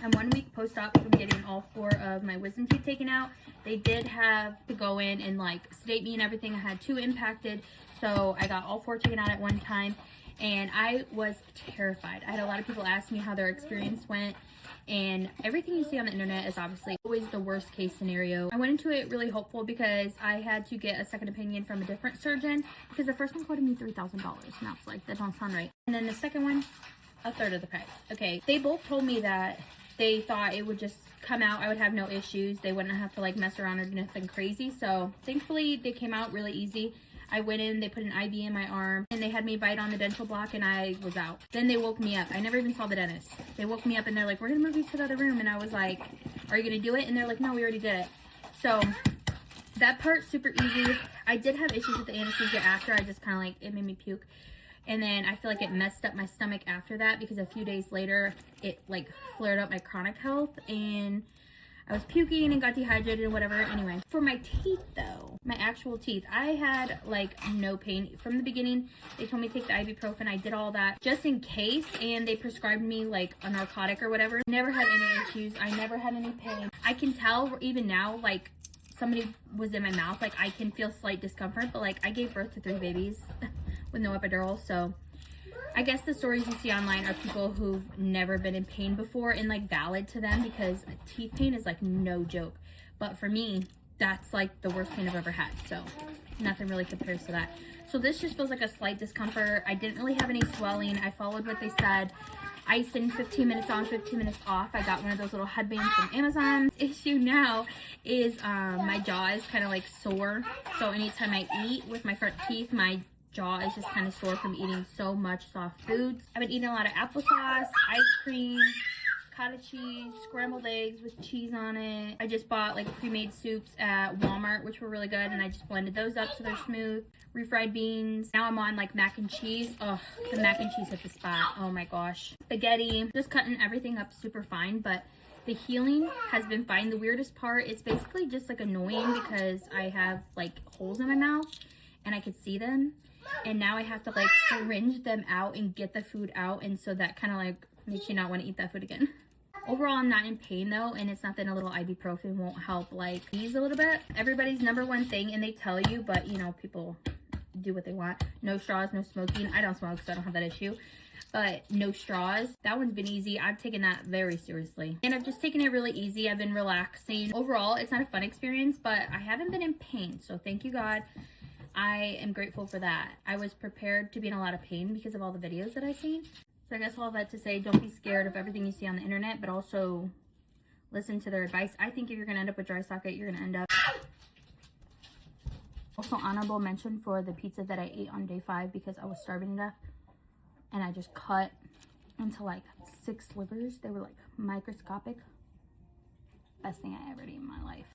I'm 1 week post-op from getting all 4 of my wisdom teeth taken out. They did have to go in and like sedate me and everything. I had 2 impacted, so I got all 4 taken out at one time, and I was terrified. I had a lot of people ask me how their experience went, and everything you see on the internet is obviously always the worst case scenario. I went into it really hopeful because I had to get a second opinion from a different surgeon, because the first one quoted me $3,000, and I was like, that don't sound right. And then the second one, a third of the price. Okay, they both told me that they thought it would just come out, I would have no issues, they wouldn't have to like mess around or do nothing crazy. So thankfully they came out really easy. I went in, they put an IV in my arm, and they had me bite on the dental block, and I was out. Then they woke me up. I never even saw the dentist. They woke me up and they're like, we're gonna move you to the other room. And I was like, are you gonna do it? And they're like, no, we already did it. So that part's super easy. I did have issues with the anesthesia after. I just kind of like, it made me puke. And then I feel like it messed up my stomach after that, because a few days later it like flared up my chronic health and I was puking and got dehydrated and whatever. Anyway, for my teeth though, my actual teeth, I had like no pain from the beginning. They told me to take the ibuprofen. I did all that just in case, and they prescribed me like a narcotic or whatever. Never had any issues. I never had any pain. I can tell even now, like somebody was in my mouth. Like I can feel slight discomfort, but like I gave birth to 3 babies with no epidural, so I guess the stories you see online are people who've never been in pain before, and like valid to them, because teeth pain is like no joke. But for me, that's like the worst pain I've ever had, so nothing really compares to that. So this just feels like a slight discomfort. I didn't really have any swelling. I followed what they said. Icing 15 minutes on, 15 minutes off. I got one of those little headbands from Amazon. The issue now is my jaw is kind of like sore, so anytime I eat with my front teeth, my jaw is just kind of sore from eating so much soft foods. I've been eating a lot of applesauce, ice cream, cottage cheese, scrambled eggs with cheese on it. I just bought like pre-made soups at Walmart, which were really good, and I just blended those up so they're smooth. Refried beans. Now I'm on like mac and cheese. Oh, the mac and cheese hit the spot. Oh my gosh. Spaghetti. Just cutting everything up super fine, but the healing has been fine. The weirdest part, it's basically just like annoying because I have like holes in my mouth and I could see them. And now I have to like syringe them out and get the food out, and so that kind of like makes you not want to eat that food again. Overall, I'm not in pain though, and it's not that a little ibuprofen won't help like ease a little bit. Everybody's number one thing, and they tell you, but you know, people do what they want. No straws, no smoking. I don't smoke, so I don't have that issue. But no straws, that one's been easy. I've taken that very seriously, and I've just taken it really easy. I've been relaxing. Overall, it's not a fun experience, but I haven't been in pain, so thank you God. I am grateful for that. I was prepared to be in a lot of pain because of all the videos that I've seen. So I guess all that to say, don't be scared of everything you see on the internet, but also listen to their advice. I think if you're gonna end up with dry socket, you're gonna end up. Also honorable mention for the pizza that I ate on day 5, because I was starving to death, and I just cut into like 6 slivers. They were like microscopic. Best thing I ever ate in my life.